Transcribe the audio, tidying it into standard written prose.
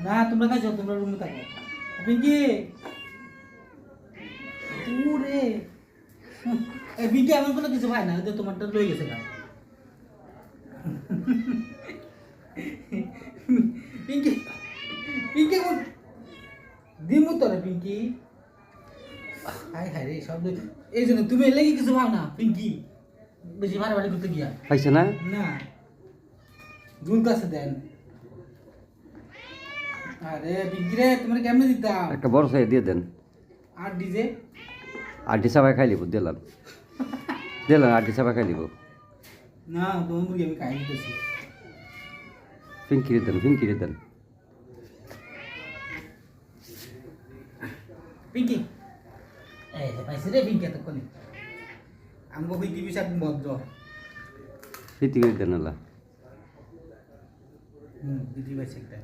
না তোমরা খাইছো, তোমরা রুমে থাকো। পিঙ্কি ওরে এই পিঙ্কি এমন কোনো কিছু ভাই না, ওই যে তোমারটা লই গেছে গা। পিঙ্কি পিঙ্কি দিমু তোরে পিঙ্কি। হাই হাই রে সব এই জন্য তুমি এলে কিছু ভাও না পিঙ্কি, বেশি বাড়াবাড়ি করতে গিয়া পাইছে না? না ভুল কাছে দেন। আরে পিঙ্কি রে তোমার কেমনে দিতাম একটা বড় সাইজ দিয়ে দেন। আর ডিজে আড্ডি চাবাই খাই লিব, দিলাম দিলাম আড্ডি চাবাই খাই লিব। না তোমার মুরগি আমি খাই দিতেছি। ফিঙ্কিরে দেন, ফিঙ্কিরে দেন। পিঙ্কি এই যে পাইছি রে পিঙ্কি এতক্ষণে আমগো পিঙ্কি বিষাক ভদ্র। ফিটি করে দেন আল্লাহ। দিদি পাইছে একটা।